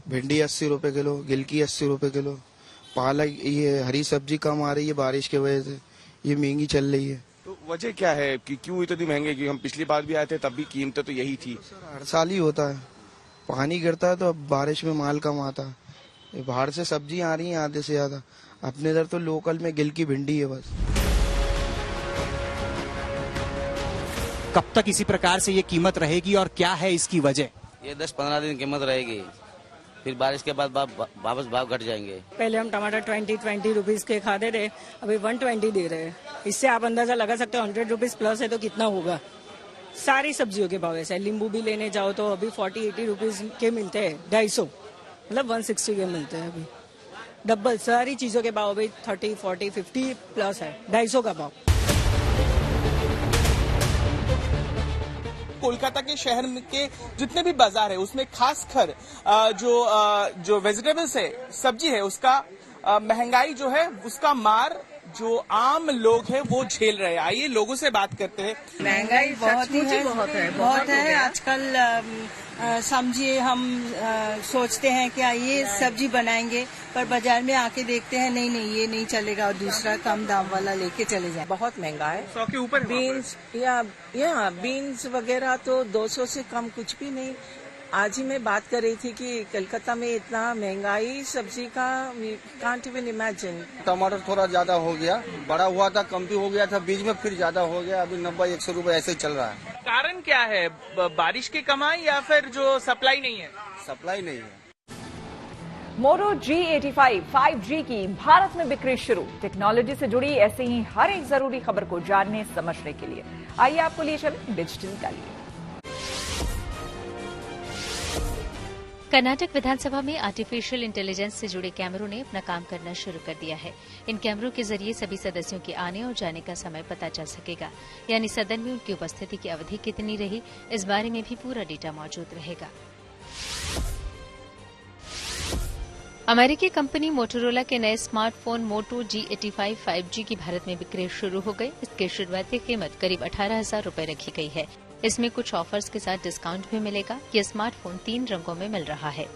भिंडी 80 रुपए किलो, गिलकी 80 रुपए किलो। पालक, ये हरी सब्जी कम आ रही है बारिश की वजह से, ये महंगी चल रही है। तो वजह क्या है कि क्यों इतनी महंगी? कि हम पिछली बार भी आए थे तब भी कीमतें तो यही थी। हर साल ही होता है, पानी गिरता है तो अब बारिश में माल कम आता है। बाहर से सब्जी आ रही है आधे से ज्यादा, अपने इधर तो लोकल में गिलकी भिंडी है बस। कब तक इसी प्रकार से ये कीमत रहेगी और क्या है इसकी वजह? ये 10-15 दिन कीमत रहेगी, फिर बारिश के बाद वापस भाव घट जाएंगे। पहले हम टमाटर 20 रुपीज के खाते थे, अभी 120 दे रहे हैं। इससे आप अंदाजा लगा सकते हो 100 रुपीज प्लस है तो कितना होगा। सारी सब्जियों के भाव ऐसे है। नींबू भी लेने जाओ तो अभी 40-80 रुपीज के मिलते हैं, 250 मतलब 160 के मिलते हैं। अभी डबल सारी चीजों के भाव अभी 30, 40, 50 प्लस है, 250 का भाव। कोलकाता के शहर के जितने भी बाजार है उसमें खासकर जो वेजिटेबल्स है, सब्जी है, उसका महंगाई जो है उसका मार जो आम लोग हैं वो झेल रहे हैं। आइए लोगों से बात करते हैं। महंगाई बहुत है आजकल। समझिए हम सोचते हैं कि ये सब्जी बनाएंगे, पर बाजार में आके देखते हैं नहीं ये नहीं चलेगा और दूसरा कम दाम वाला लेके चले जाए। बहुत महंगा है। 100 के ऊपर बीन्स या बीन्स वगैरह तो 200 से कम कुछ भी नहीं। आज ही मैं बात कर रही थी कि कलकत्ता में इतना महंगाई सब्जी का, वी कांट इवन इमेजिन। टमाटर थोड़ा ज्यादा हो गया, बड़ा हुआ था, कम भी हो गया था, बीच में फिर ज्यादा हो गया, अभी 90-100 रुपए ऐसे चल रहा है। कारण क्या है? बारिश की कमाई या फिर जो सप्लाई नहीं है? सप्लाई नहीं है। मोरो G85 5G की भारत में बिक्री शुरू। टेक्नोलॉजी से जुड़ी ऐसे ही हर एक जरूरी खबर को जानने समझने के लिए आइए आपको लिए चले डिजिटल का लिए। कर्नाटक विधानसभा में आर्टिफिशियल इंटेलिजेंस से जुड़े कैमरों ने अपना काम करना शुरू कर दिया है। इन कैमरों के जरिए सभी सदस्यों के आने और जाने का समय पता चल सकेगा, यानी सदन में उनकी उपस्थिति की अवधि कितनी रही, इस बारे में भी पूरा डेटा मौजूद रहेगा। अमेरिकी कंपनी मोटोरोला के नए स्मार्टफोन मोटो G85 5G की भारत में बिक्री शुरू हो गई। इसकी शुरुआती कीमत करीब 18,000 रुपए रखी गई है। इसमें कुछ ऑफर्स के साथ डिस्काउंट भी मिलेगा। यह स्मार्टफोन 3 रंगों में मिल रहा है।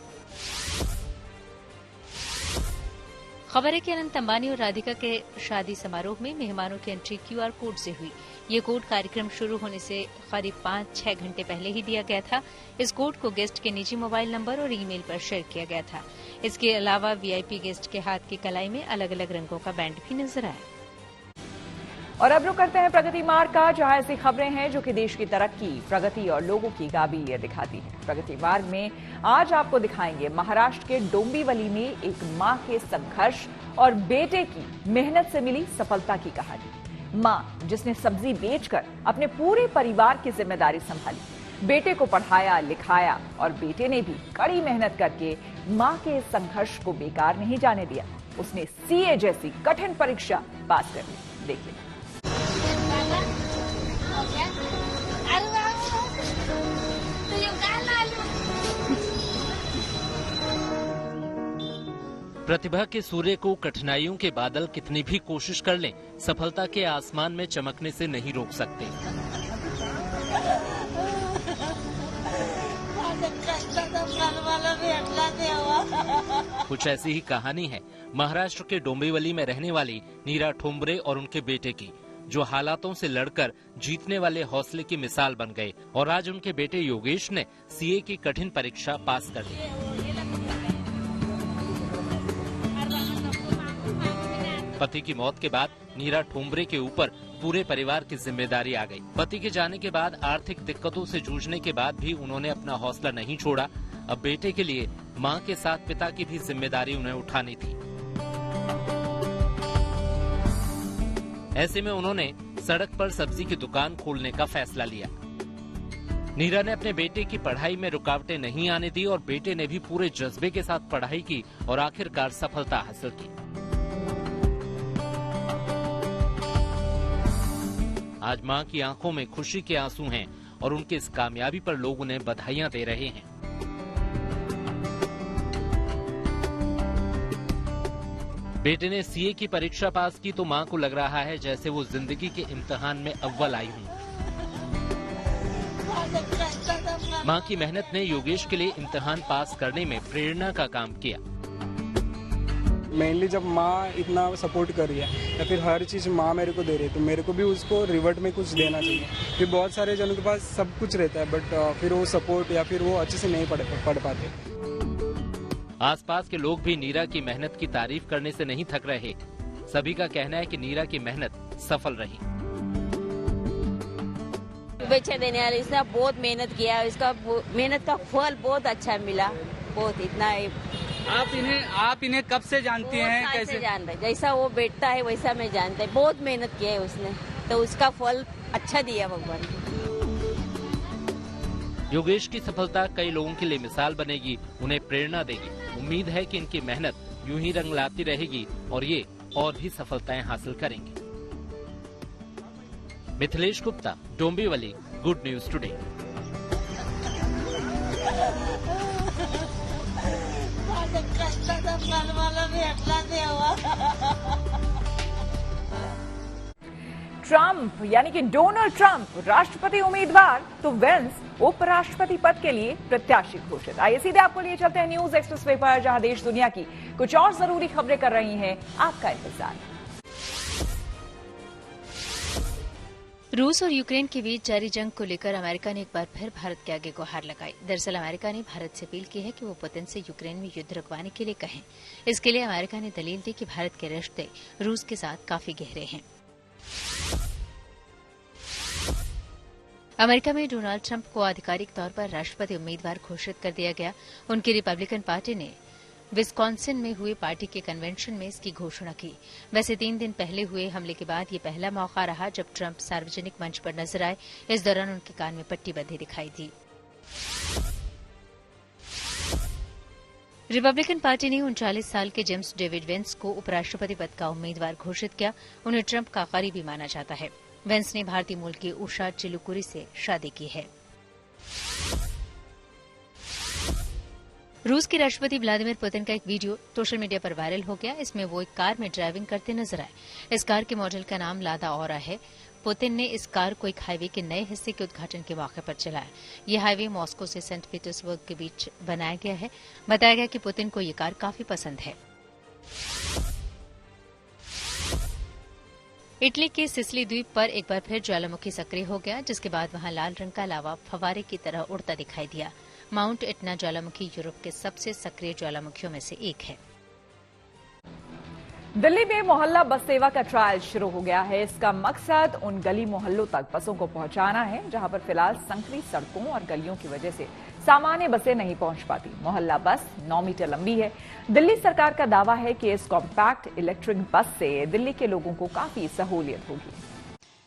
खबर है कि अनंत अंबानी और राधिका के शादी समारोह में मेहमानों की एंट्री QR कोड से हुई। ये कोड कार्यक्रम शुरू होने से करीब 5-6 घंटे पहले ही दिया गया था। इस कोड को गेस्ट के निजी मोबाइल नंबर और ईमेल पर शेयर किया गया था। इसके अलावा VIP गेस्ट के हाथ की कलाई में अलग अलग रंगों का बैंड भी नजर आया। और अब रुक करते हैं प्रगति मार्ग का, जहां ऐसी खबरें हैं जो कि देश की तरक्की, प्रगति और लोगों की काबिलियत दिखाती है। प्रगति मार्ग में आज आपको दिखाएंगे महाराष्ट्र के डोंबिवली में एक मां के संघर्ष और बेटे की मेहनत से मिली सफलता की कहानी। मां जिसने सब्जी बेचकर अपने पूरे परिवार की जिम्मेदारी संभाली, बेटे को पढ़ाया लिखाया और बेटे ने भी कड़ी मेहनत करके मां के इस संघर्ष को बेकार नहीं जाने दिया। उसने CA जैसी कठिन परीक्षा पास कर ली। देखिए। प्रतिभा के सूर्य को कठिनाइयों के बादल कितनी भी कोशिश कर लें, सफलता के आसमान में चमकने से नहीं रोक सकते। कुछ ऐसी ही कहानी है महाराष्ट्र के डोंबिवली में रहने वाली नीरा ठोंबरे और उनके बेटे की, जो हालातों से लड़कर जीतने वाले हौसले की मिसाल बन गए और आज उनके बेटे योगेश ने CA की कठिन परीक्षा पास कर ली। पति की मौत के बाद नीरा ठोंबरे के ऊपर पूरे परिवार की जिम्मेदारी आ गई। पति के जाने के बाद आर्थिक दिक्कतों से जूझने के बाद भी उन्होंने अपना हौसला नहीं छोड़ा। अब बेटे के लिए मां के साथ पिता की भी जिम्मेदारी उन्हें उठानी थी। ऐसे में उन्होंने सड़क पर सब्जी की दुकान खोलने का फैसला लिया। नीरा ने अपने बेटे की पढ़ाई में रुकावटें नहीं आने दी और बेटे ने भी पूरे जज्बे के साथ पढ़ाई की और आखिरकार सफलता हासिल की। आज मां की आंखों में खुशी के आंसू हैं और उनकी इस कामयाबी पर लोग उन्हें बधाइयां दे रहे हैं। बेटे ने CA की परीक्षा पास की तो मां को लग रहा है जैसे वो जिंदगी के इम्तिहान में अव्वल आई हूं। मां की मेहनत ने योगेश के लिए इम्तिहान पास करने में प्रेरणा का काम किया। मेनली जब माँ इतना सपोर्ट कर रही है या फिर हर चीज़ माँ मेरे को दे रही है तो मेरे को भी उसको रिवर्ट में कुछ देना चाहिए। फिर बहुत सारे जनों के पास सब कुछ रहता है बट फिर वो सपोर्ट या फिर वो अच्छे से नहीं पढ़ पाते। आसपास के लोग भी नीरा की मेहनत की तारीफ करने से नहीं थक रहे। सभी का कहना है कि नीरा की मेहनत सफल रही। शुभेच्छा देने वाले, इसने बहुत मेहनत किया, इसका मेहनत का फल बहुत अच्छा मिला। बहुत इतना आप इन्हें कब से जानती हैं? कैसे जानते हैं? जैसा वो बैठता है वैसा मैं जानता है। बहुत मेहनत किया है उसने, तो उसका फल अच्छा दिया भगवान। योगेश की सफलता कई लोगों के लिए मिसाल बनेगी, उन्हें प्रेरणा देगी। उम्मीद है कि इनकी मेहनत यूं ही रंग लाती रहेगी और ये और भी सफलताएं हासिल करेंगे। Mithilesh Gupta, Dombivli, good news today. Trump यानी कि डोनाल्ड ट्रंप राष्ट्रपति उम्मीदवार तो वेंस उपराष्ट्रपति पद के लिए प्रत्याशी घोषित। आइए सीधे आपको लिए चलते हैं न्यूज एक्सप्रेस पर, जहां देश दुनिया की कुछ और जरूरी खबरें कर रही हैं आपका इंतजार। रूस और यूक्रेन के बीच जारी जंग को लेकर अमेरिका ने एक बार फिर भारत के आगे गुहार लगाई। दरअसल अमेरिका ने भारत से अपील की है कि वो पुतिन से यूक्रेन में युद्ध रुकवाने के लिए कहें। इसके लिए अमेरिका ने दलील दी कि भारत के रिश्ते रूस के साथ काफी गहरे हैं। अमेरिका में डोनाल्ड ट्रंप को आधिकारिक तौर पर राष्ट्रपति उम्मीदवार घोषित कर दिया गया। उनकी रिपब्लिकन पार्टी ने विस्कॉन्सिन में हुए पार्टी के कन्वेंशन में इसकी घोषणा की। वैसे 3 दिन पहले हुए हमले के बाद ये पहला मौका रहा जब ट्रंप सार्वजनिक मंच पर नजर आए। इस दौरान उनके कान में पट्टी बंधी दिखाई दी। रिपब्लिकन पार्टी ने 39 साल के जेम्स डेविड वेंस को उपराष्ट्रपति पद का उम्मीदवार घोषित किया। उन्हें ट्रंप का करीबी माना जाता है। वेंस ने भारतीय मूल की उषा चिलुकुरी से शादी की है। रूस के राष्ट्रपति व्लादिमीर पुतिन का एक वीडियो सोशल मीडिया पर वायरल हो गया। इसमें वो एक कार में ड्राइविंग करते नजर आए। इस कार के मॉडल का नाम लादा औरा है। पुतिन ने इस कार को एक हाईवे के नए हिस्से के उद्घाटन के मौके पर चलाया। ये हाईवे मॉस्को से सेंट पीटर्सबर्ग के बीच बनाया गया है। बताया गया कि पुतिन को ये कार काफी पसंद है। इटली के सिसिली द्वीप पर एक बार फिर ज्वालामुखी सक्रिय हो गया, जिसके बाद वहां लाल रंग का लावा फव्वारे की तरह उड़ता दिखाई दिया। माउंट एटना ज्वालामुखी यूरोप के सबसे सक्रिय ज्वालामुखियों में से एक है। दिल्ली में मोहल्ला बस सेवा का ट्रायल शुरू हो गया है। इसका मकसद उन गली मोहल्लों तक बसों को पहुंचाना है जहां पर फिलहाल संकरी सड़कों और गलियों की वजह से सामान्य बसें नहीं पहुंच पाती। मोहल्ला बस 9 मीटर लंबी है। दिल्ली सरकार का दावा है कि इस कॉम्पैक्ट इलेक्ट्रिक बस से दिल्ली के लोगों को काफी सहूलियत होगी।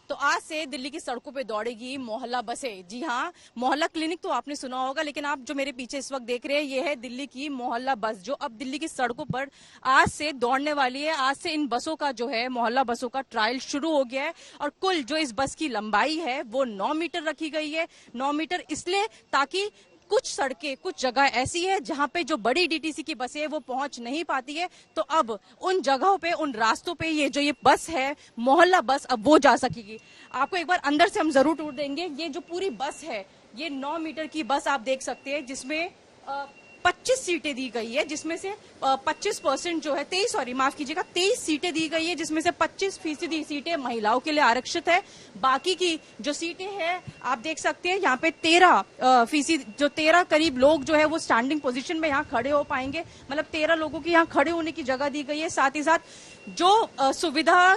तो आज से दिल्ली की सड़कों पे दौड़ेगी मोहल्ला बसें। जी हाँ, मोहल्ला क्लिनिक तो आपने सुना होगा, लेकिन आप जो मेरे पीछे इस वक्त देख रहे हैं ये है दिल्ली की मोहल्ला बस, जो अब दिल्ली की सड़कों पर आज से दौड़ने वाली है। आज से इन बसों का जो है मोहल्ला बसों का ट्रायल शुरू हो गया है और कुल जो इस बस की लंबाई है वो 9 मीटर रखी गई है। 9 मीटर इसलिए ताकि कुछ सड़कें, कुछ जगह ऐसी है जहां पे जो बड़ी डीटीसी की बसें है वो पहुंच नहीं पाती है, तो अब उन जगहों पे, उन रास्तों पे ये बस है मोहल्ला बस, अब वो जा सकेगी। आपको एक बार अंदर से हम जरूर टूर देंगे। ये जो पूरी बस है, ये 9 मीटर की बस आप देख सकते हैं, जिसमें 25 सीटें दी गई है, जिसमें से 25% जो है 23 सीटें दी गई है, जिसमें से 25% सीटें महिलाओं के लिए आरक्षित है। बाकी की जो सीटें हैं आप देख सकते हैं यहाँ पे 13 करीब लोग जो है वो स्टैंडिंग पोजीशन में यहाँ खड़े हो पाएंगे। मतलब 13 लोगों की यहाँ खड़े होने की जगह दी गई है। साथ ही साथ जो सुविधा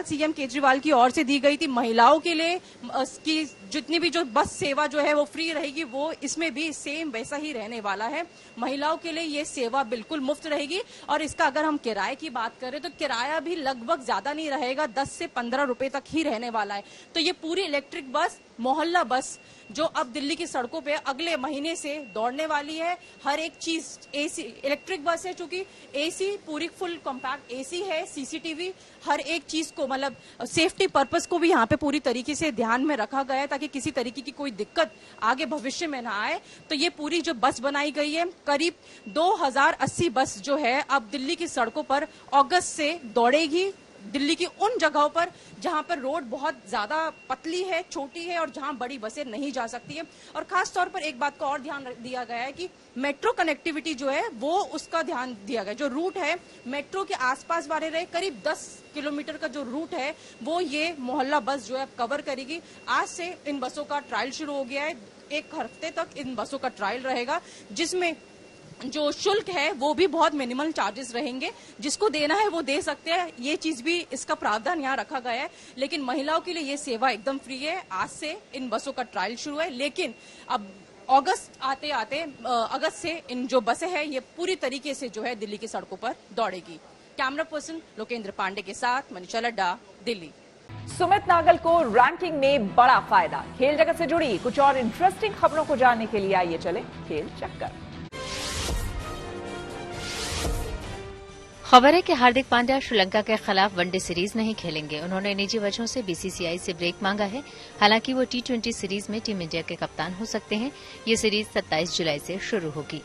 सीएम केजरीवाल की ओर से दी गई थी महिलाओं के लिए की जितनी भी जो बस सेवा जो है वो फ्री रहेगी, वो इसमें भी सेम वैसा ही रहने वाला है। महिलाओं के लिए ये सेवा बिल्कुल मुफ्त रहेगी। और इसका अगर हम किराए की बात करें तो किराया भी लगभग ज्यादा नहीं रहेगा, 10 से 15 रुपए तक ही रहने वाला है। तो ये पूरी इलेक्ट्रिक बस, मोहल्ला बस, जो अब दिल्ली की सड़कों पे अगले महीने से दौड़ने वाली है। हर एक चीज एसी इलेक्ट्रिक बस है, चूंकि एसी पूरी फुल कॉम्पैक्ट एसी है, सीसीटीवी, हर एक चीज को मतलब सेफ्टी पर्पस को भी यहाँ पे पूरी तरीके से ध्यान में रखा गया है ताकि किसी तरीके की कोई दिक्कत आगे भविष्य में ना आए। तो ये पूरी जो बस बनाई गई है, करीब 2080 बस जो है अब दिल्ली की सड़कों पर अगस्त से दौड़ेगी। दिल्ली की उन जगहों पर जहां पर रोड बहुत ज्यादा पतली है, छोटी है और जहां बड़ी बसें नहीं जा सकती है। और खास तौर पर एक बात का और ध्यान दिया गया है कि मेट्रो कनेक्टिविटी जो है वो उसका ध्यान दिया गया। जो रूट है मेट्रो के आसपास वाले रहे, करीब 10 किलोमीटर का जो रूट है वो ये मोहल्ला बस जो है कवर करेगी। आज से इन बसों का ट्रायल शुरू हो गया है। 1 हफ्ते तक इन बसों का ट्रायल रहेगा, जिसमें जो शुल्क है वो भी बहुत मिनिमल चार्जेस रहेंगे। जिसको देना है वो दे सकते हैं, ये चीज भी इसका प्रावधान यहाँ रखा गया है। लेकिन महिलाओं के लिए ये सेवा एकदम फ्री है। आज से इन बसों का ट्रायल शुरू है, लेकिन अब अगस्त आते आते अगस्त से इन जो बसें हैं ये पूरी तरीके से जो है दिल्ली की सड़कों पर दौड़ेगी। कैमरा पर्सन लोकेंद्र पांडे के साथ मनीषा लड्डा, दिल्ली। सुमित नागल को रैंकिंग में बड़ा फायदा। खेल जगत से जुड़ी कुछ और इंटरेस्टिंग खबरों को जानने के लिए आइए चले खेल चक्कर। खबर है कि हार्दिक पांड्या श्रीलंका के खिलाफ वनडे सीरीज नहीं खेलेंगे। उन्होंने निजी वजहों से बीसीसीआई से ब्रेक मांगा है। हालांकि वो T20 सीरीज में टीम इंडिया के कप्तान हो सकते हैं। ये सीरीज 27 जुलाई से शुरू होगी।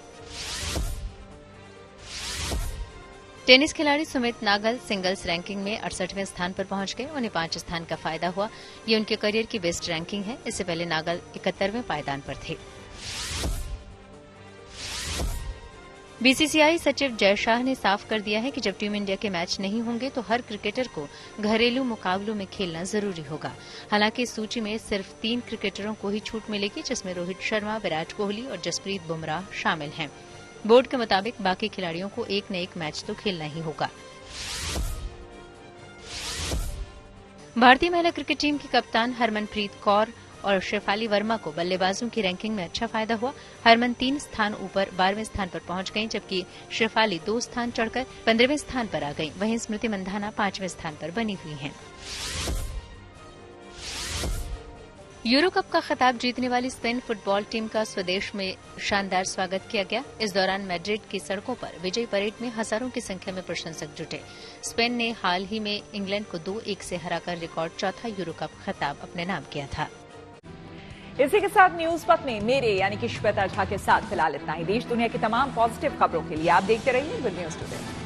टेनिस खिलाड़ी सुमित नागल सिंगल्स रैंकिंग में 68वें स्थान पर पहुंच गए। उन्हें 5 स्थान का फायदा हुआ। ये उनके करियर की बेस्ट रैंकिंग है। इससे पहले नागल 71वें पायदान पर थे। बीसीसीआई सचिव जय शाह ने साफ कर दिया है कि जब टीम इंडिया के मैच नहीं होंगे तो हर क्रिकेटर को घरेलू मुकाबलों में खेलना जरूरी होगा। हालांकि इस सूची में सिर्फ 3 क्रिकेटरों को ही छूट मिलेगी, जिसमें रोहित शर्मा, विराट कोहली और जसप्रीत बुमराह शामिल हैं। बोर्ड के मुताबिक बाकी खिलाड़ियों को एक न एक मैच तो खेलना ही होगा। भारतीय महिला क्रिकेट टीम की कप्तान हरमनप्रीत कौर और शेफाली वर्मा को बल्लेबाजों की रैंकिंग में अच्छा फायदा हुआ। हरमन 3 स्थान ऊपर 12वें स्थान पर पहुंच गईं, जबकि शेफाली 2 स्थान चढ़कर 15वें स्थान पर आ गईं। वहीं स्मृति मंधाना 5वें स्थान पर बनी हुई हैं। यूरो कप का खिताब जीतने वाली स्पेन फुटबॉल टीम का स्वदेश में शानदार स्वागत किया गया। इस दौरान मैड्रिड की सड़कों पर विजय परेड में हजारों की संख्या में प्रशंसक जुटे। स्पेन ने हाल ही में इंग्लैंड को 2-1 से हराकर रिकॉर्ड चौथा यूरो कप खिताब अपने नाम किया था। इसी के साथ न्यूज पथ में मेरे यानी कि श्वेता झा के साथ फिलहाल इतना ही। देश दुनिया की तमाम पॉजिटिव खबरों के लिए आप देखते रहिए गुड न्यूज टुडे।